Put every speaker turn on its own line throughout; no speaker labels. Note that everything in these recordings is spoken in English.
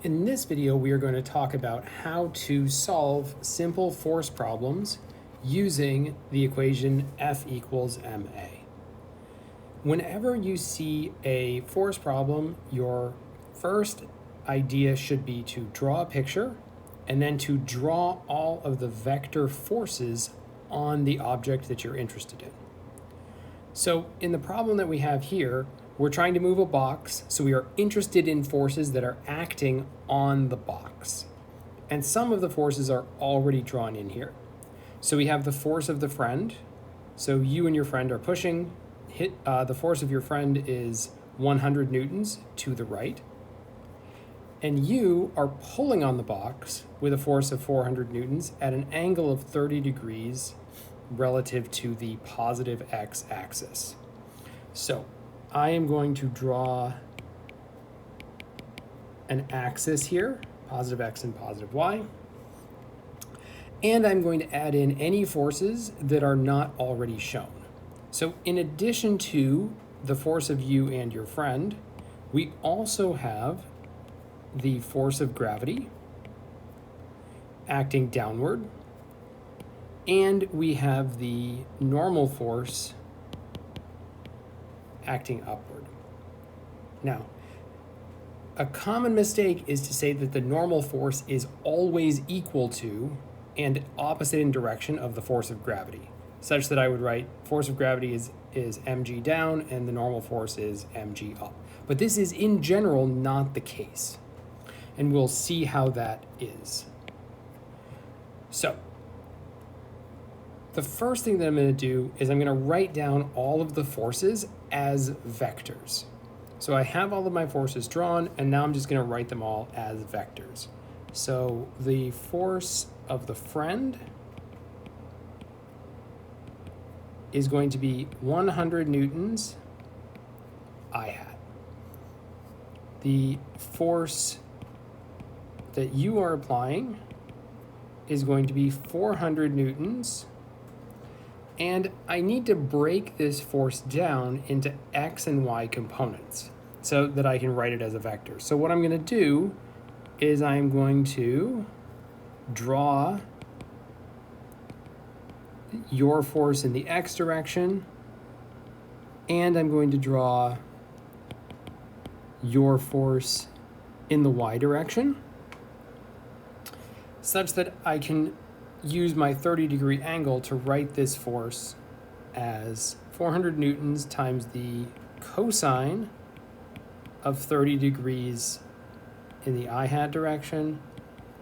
In this video, we are going to talk about how to solve simple force problems using the equation F equals ma. Whenever you see a force problem, your first idea should be to draw a picture and then to draw all of the vector forces on the object that you're interested in. So in the problem that we have here, we're trying to move a box, so we are interested in forces that are acting on the box. And some of the forces are already drawn in here. So we have the force of the friend. So you and your friend are pushing. The force of your friend is 100 newtons to the right. And you are pulling on the box with a force of 400 newtons at an angle of 30 degrees relative to the positive x-axis. So I am going to draw an axis here, positive x and positive y, and I'm going to add in any forces that are not already shown. So in addition to the force of you and your friend, we also have the force of gravity acting downward, and we have the normal force acting upward. Now, a common mistake is to say that the normal force is always equal to and opposite in direction of the force of gravity, such that I would write force of gravity is mg down and the normal force is mg up. But this is in general not the case, and we'll see how that is. So the first thing that I'm going to do is I'm going to write down all of the forces as vectors. So I have all of my forces drawn, and now I'm just going to write them all as vectors. So the force of the friend is going to be 100 newtons I hat. The force that you are applying is going to be 400 newtons. And I need to break this force down into x and y components so that I can write it as a vector. So what I'm going to do is I'm going to draw your force in the x direction, and I'm going to draw your force in the y direction, such that I can use my 30-degree angle to write this force as 400 newtons times the cosine of 30 degrees in the I hat direction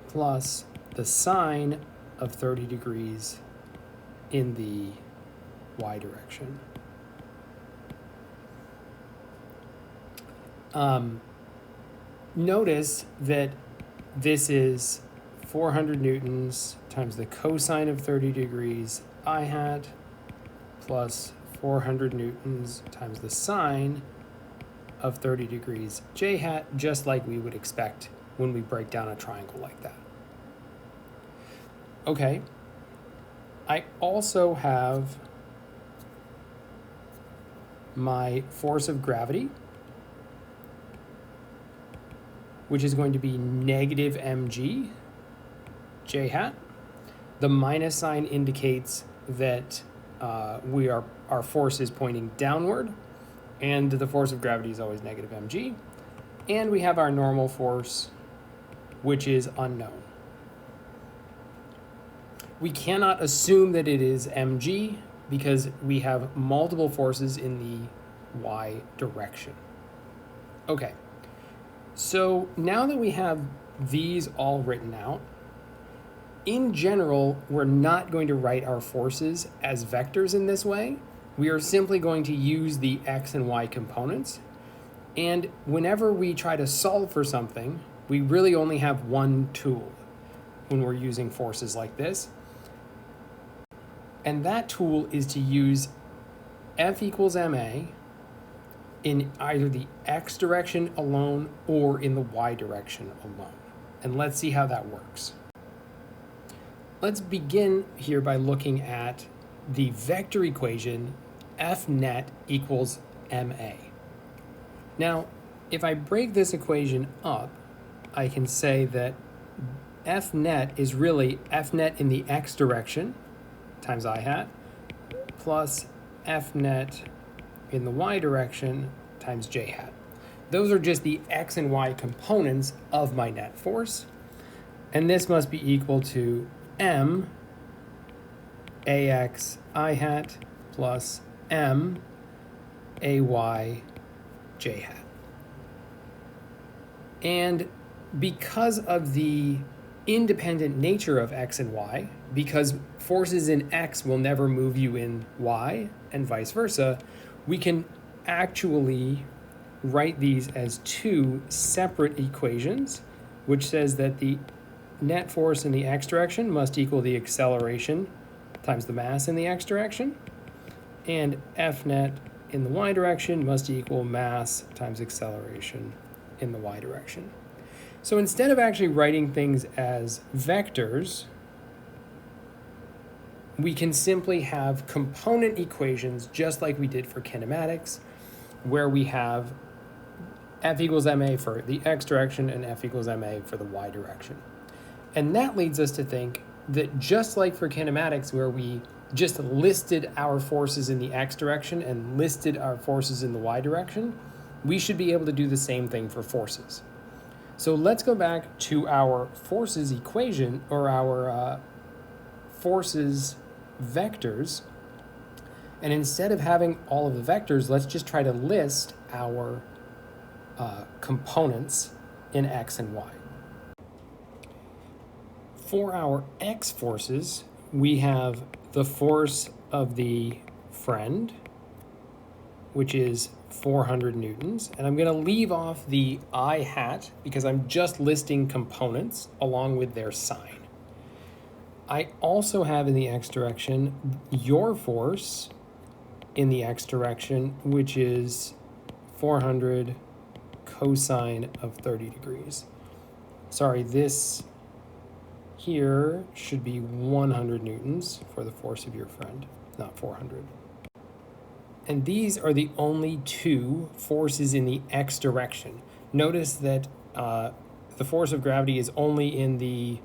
plus the sine of 30 degrees in the y direction. Notice that this is 400 newtons times the cosine of 30 degrees I hat plus 400 newtons times the sine of 30 degrees j hat, just like we would expect when we break down a triangle like that. Okay, I also have my force of gravity, which is going to be negative mg j hat. The minus sign indicates that our force is pointing downward, and the force of gravity is always negative mg. And we have our normal force, which is unknown. We cannot assume that it is mg because we have multiple forces in the y direction. Okay, so now that we have these all written out, in general, we're not going to write our forces as vectors in this way. We are simply going to use the x and y components. And whenever we try to solve for something, we really only have one tool when we're using forces like this. And that tool is to use F equals ma in either the x direction alone or in the y direction alone. And let's see how that works. Let's begin here by looking at the vector equation F net equals ma. Now, if I break this equation up, I can say that F net is really F net in the x direction times I hat plus F net in the y direction times j hat. Those are just the x and y components of my net force. And this must be equal to m ax I hat plus m ay j hat. And because of the independent nature of x and y, because forces in x will never move you in y and vice versa, we can actually write these as two separate equations, which says that the net force in the x direction must equal the acceleration times the mass in the x direction, and F net in the y direction must equal mass times acceleration in the y direction. So instead of actually writing things as vectors, we can simply have component equations just like we did for kinematics, where we have F equals ma for the x direction and F equals ma for the y direction. And that leads us to think that just like for kinematics, where we just listed our forces in the x direction and listed our forces in the y direction, we should be able to do the same thing for forces. So let's go back to our forces equation, or our forces vectors. And instead of having all of the vectors, let's just try to list our components in x and y. For our x forces, we have the force of the friend, which is 400 newtons. And I'm going to leave off the I hat because I'm just listing components along with their sign. I also have in the x direction your force in the x direction, which is 400 cosine of 30 degrees. Sorry, this here should be 100 newtons for the force of your friend, not 400. And these are the only two forces in the x direction. Notice that the force of gravity is only in the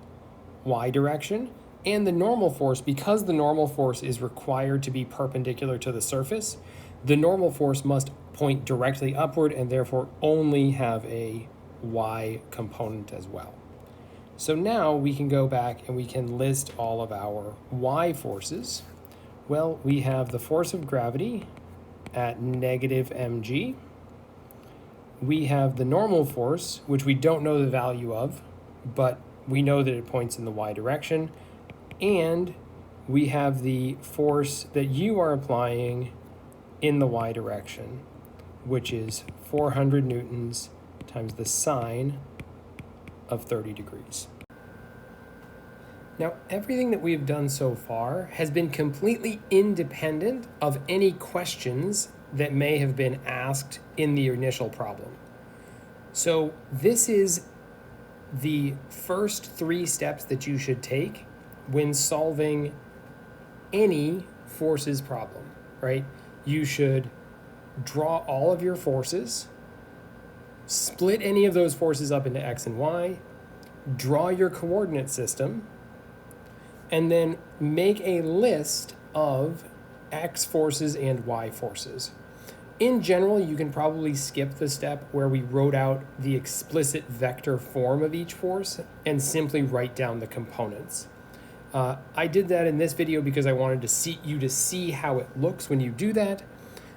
y direction, and the normal force, because the normal force is required to be perpendicular to the surface, the normal force must point directly upward and therefore only have a y component as well. So now we can go back and we can list all of our y forces. Well, we have the force of gravity at negative mg. We have the normal force, which we don't know the value of, but we know that it points in the y direction. And we have the force that you are applying in the y direction, which is 400 newtons times the sine of 30 degrees. Now, everything that we've done so far has been completely independent of any questions that may have been asked in the initial problem. So this is the first 3 steps that you should take when solving any forces problem, right? You should draw all of your forces, split any of those forces up into x and y, draw your coordinate system, and then make a list of x forces and y forces. In general, you can probably skip the step where we wrote out the explicit vector form of each force and simply write down the components. I did that in this video because I wanted to see how it looks when you do that.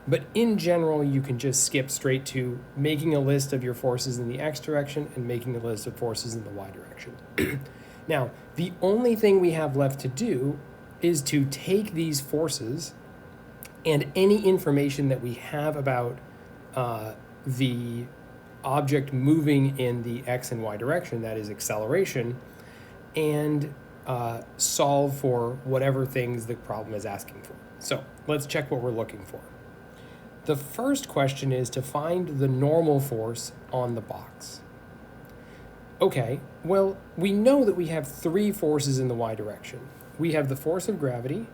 But in general, you can just skip straight to making a list of your forces in the x direction and making a list of forces in the y direction. Now, the only thing we have left to do is to take these forces and any information that we have about the object moving in the x and y direction, that is acceleration, and solve for whatever things the problem is asking for. So let's check what we're looking for. The first question is to find the normal force on the box. Okay, well, we know that we have 3 forces in the y direction. We have the force of gravity,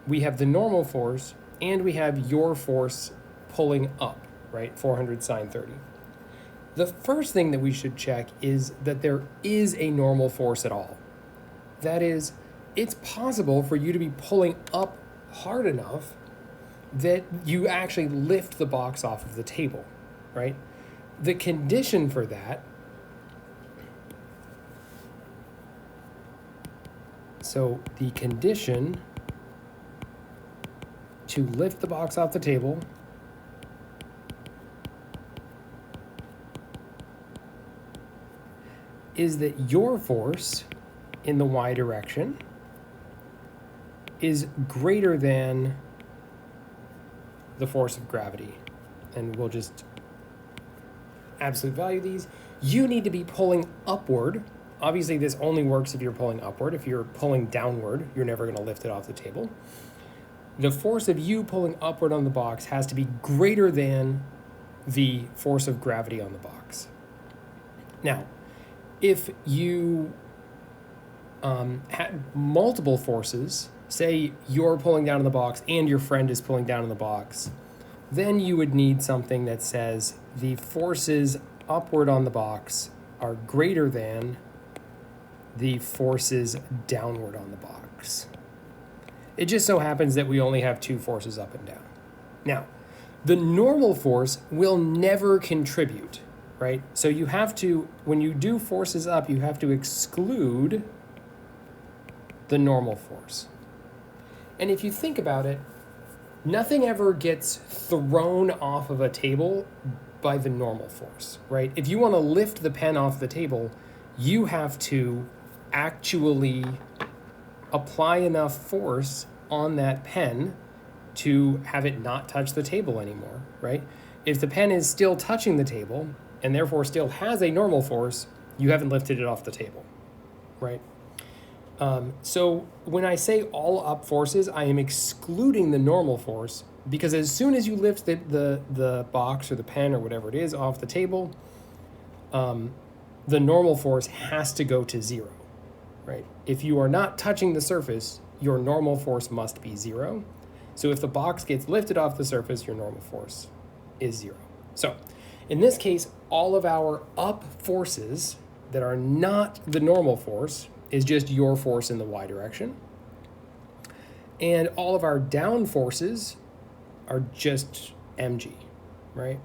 we have the normal force, and we have your force pulling up, right? 400 sine 30. The first thing that we should check is that there is a normal force at all. That is, it's possible for you to be pulling up hard enough that you actually lift the box off of the table, right? The condition for that, so the condition to lift the box off the table is that your force in the y direction is greater than the force of gravity. And we'll just absolute value these. You need to be pulling upward. Obviously, this only works if you're pulling upward. If you're pulling downward, you're never going to lift it off the table. The force of you pulling upward on the box has to be greater than the force of gravity on the box. Now, if you had multiple forces, say you're pulling down on the box and your friend is pulling down on the box, then you would need something that says the forces upward on the box are greater than the forces downward on the box. It just so happens that we only have two forces up and down. Now, the normal force will never contribute, right? So you have to, when you do forces up, you have to exclude the normal force. And if you think about it, nothing ever gets thrown off of a table by the normal force, right? If you want to lift the pen off the table, you have to actually apply enough force on that pen to have it not touch the table anymore, right? If the pen is still touching the table and therefore still has a normal force, you haven't lifted it off the table, right? So when I say all up forces, I am excluding the normal force, because as soon as you lift the box or the pen or whatever it is off the table, the normal force has to go to zero, right? If you are not touching the surface, your normal force must be zero. So if the box gets lifted off the surface, your normal force is zero. So in this case, all of our up forces that are not the normal force is just your force in the y direction. And all of our down forces are just mg, right?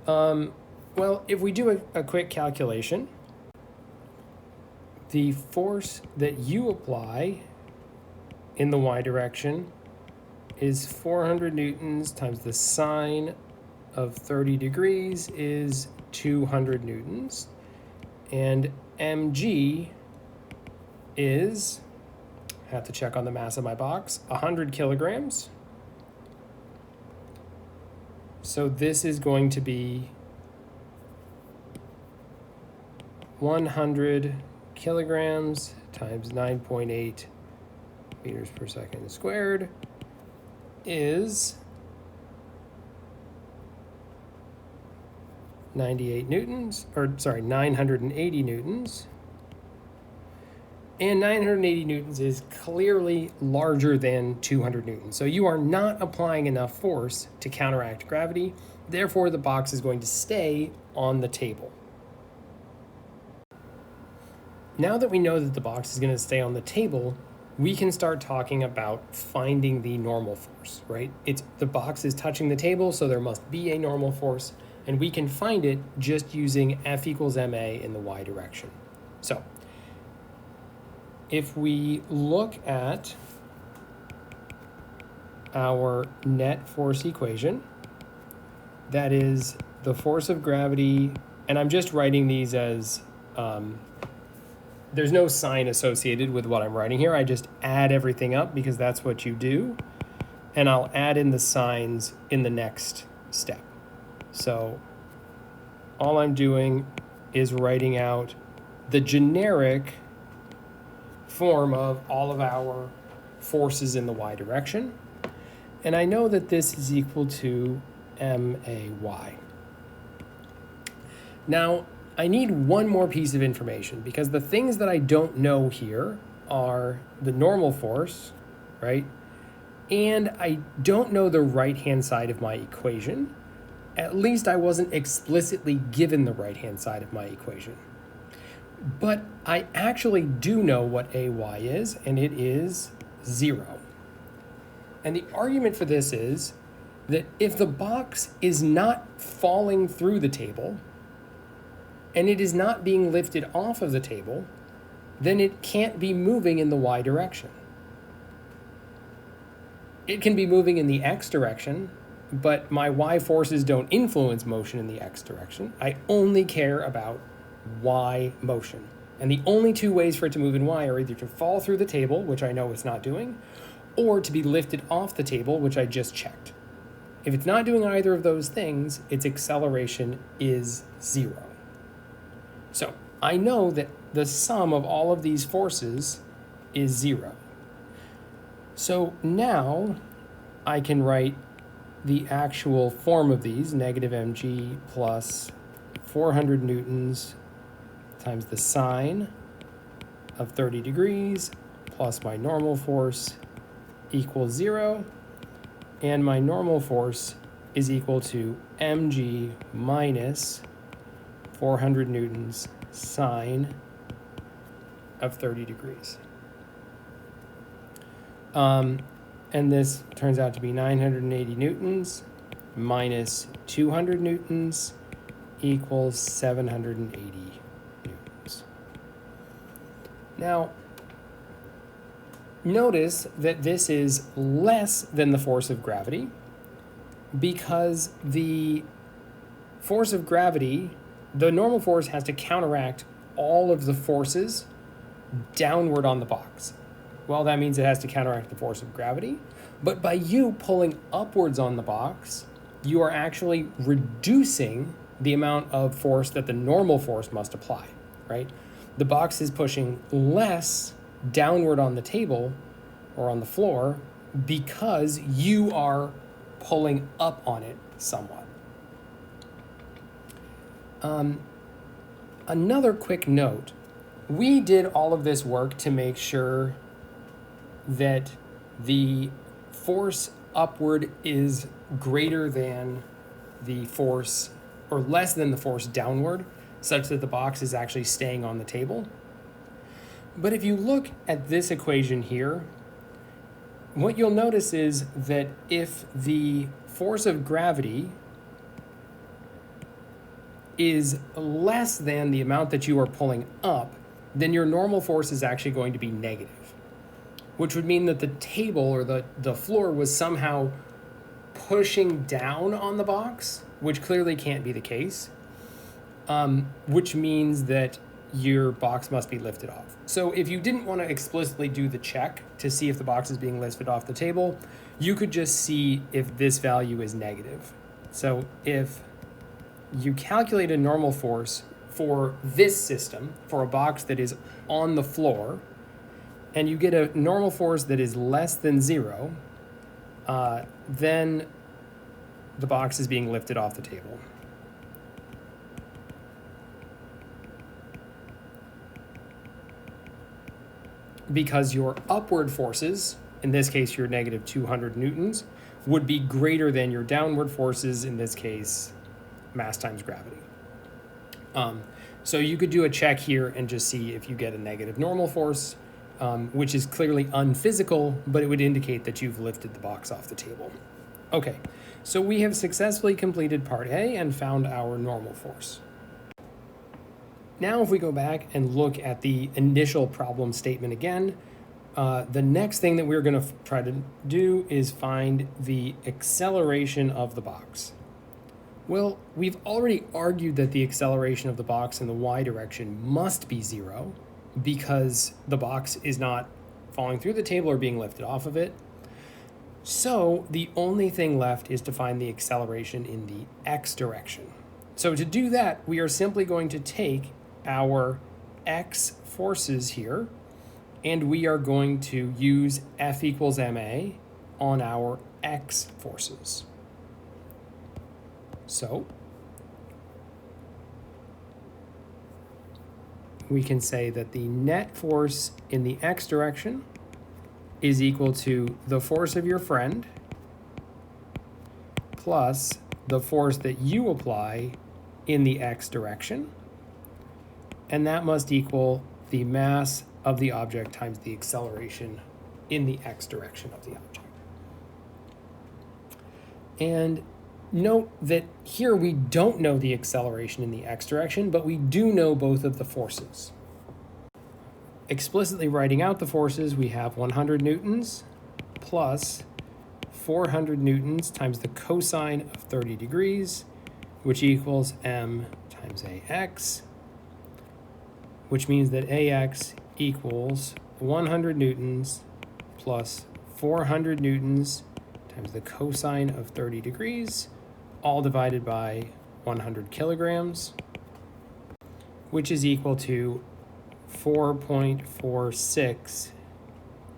Well, if we do a quick calculation, the force that you apply in the y direction is 400 newtons times the sine of 30 degrees is 200 newtons. And mg is, I have to check on the mass of my box, 100 kilograms. So this is going to be 100 kilograms times 9.8 meters per second squared is 98 newtons, or sorry, 980 newtons. And 980 newtons is clearly larger than 200 newtons. So you are not applying enough force to counteract gravity. Therefore, the box is going to stay on the table. Now that we know that the box is going to stay on the table, we can start talking about finding the normal force, right? The box is touching the table, so there must be a normal force, and we can find it just using F equals ma in the y direction. So if we look at our net force equation, that is the force of gravity, and I'm just writing these as, there's no sign associated with what I'm writing here. I just add everything up because that's what you do, and I'll add in the signs in the next step. So all I'm doing is writing out the generic form of all of our forces in the y direction. And I know that this is equal to MAY. Now, I need one more piece of information, because the things that I don't know here are the normal force, right? And I don't know the right-hand side of my equation. At least I wasn't explicitly given the right-hand side of my equation. But I actually do know what AY is, and it is 0. And the argument for this is that if the box is not falling through the table, and it is not being lifted off of the table, then it can't be moving in the Y direction. It can be moving in the X direction, but my Y forces don't influence motion in the X direction. I only care about Y motion. And the only two ways for it to move in Y are either to fall through the table, which I know it's not doing, or to be lifted off the table, which I just checked. If it's not doing either of those things, its acceleration is 0. So I know that the sum of all of these forces is 0. So now I can write the actual form of these, negative mg plus 400 newtons times the sine of 30 degrees plus my normal force equals 0. And my normal force is equal to mg minus 400 newtons sine of 30 degrees. And this turns out to be 980 newtons minus 200 newtons equals 780 newtons. Now, notice that this is less than the force of gravity because the force of gravity, the normal force has to counteract all of the forces downward on the box. Well, that means it has to counteract the force of gravity. But by you pulling upwards on the box, you are actually reducing the amount of force that the normal force must apply, right? The box is pushing less downward on the table or on the floor because you are pulling up on it somewhat. Another quick note, we did all of this work to make sure that the force upward is greater than the force, or less than the force downward, such that the box is actually staying on the table. But if you look at this equation here, what you'll notice is that if the force of gravity is less than the amount that you are pulling up, then your normal force is actually going to be negative, which would mean that the table or the floor was somehow pushing down on the box, which clearly can't be the case, which means that your box must be lifted off. So if you didn't want to explicitly do the check to see if the box is being lifted off the table, you could just see if this value is negative. So if you calculate a normal force for this system, for a box that is on the floor, and you get a normal force that is less than 0, then the box is being lifted off the table. Because your upward forces, in this case your negative 200 newtons, would be greater than your downward forces, in this case mass times gravity. So you could do a check here and just see if you get a negative normal force, which is clearly unphysical, but it would indicate that you've lifted the box off the table. Okay, so we have successfully completed part A and found our normal force. Now if we go back and look at the initial problem statement again, the next thing that we're going to try to do is find the acceleration of the box. Well, we've already argued that the acceleration of the box in the y direction must be 0 because the box is not falling through the table or being lifted off of it. So the only thing left is to find the acceleration in the x direction. So to do that, we are simply going to take our x forces here, and we are going to use F equals ma on our x forces. So we can say that the net force in the x direction is equal to the force of your friend plus the force that you apply in the x direction, and that must equal the mass of the object times the acceleration in the x direction of the object. And note that here we don't know the acceleration in the x direction, but we do know both of the forces. Explicitly writing out the forces, we have 100 newtons plus 400 newtons times the cosine of 30 degrees, which equals m times ax, which means that ax equals 100 newtons plus 400 newtons times the cosine of 30 degrees, all divided by 100 kilograms, which is equal to 4.46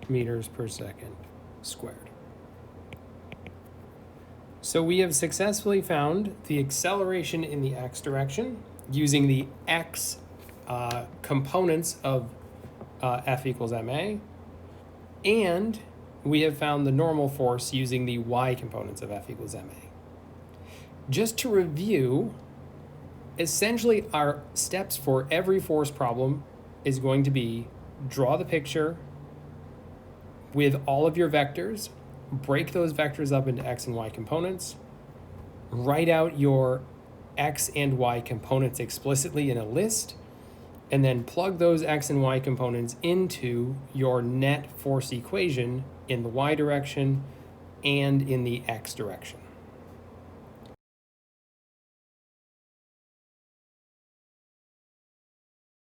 meters per second squared. So we have successfully found the acceleration in the x direction using the x components of F equals ma, and we have found the normal force using the y components of F equals ma. Just to review, essentially our steps for every force problem is going to be draw the picture with all of your vectors, break those vectors up into x and y components, write out your x and y components explicitly in a list, and then plug those x and y components into your net force equation in the y direction and in the x direction.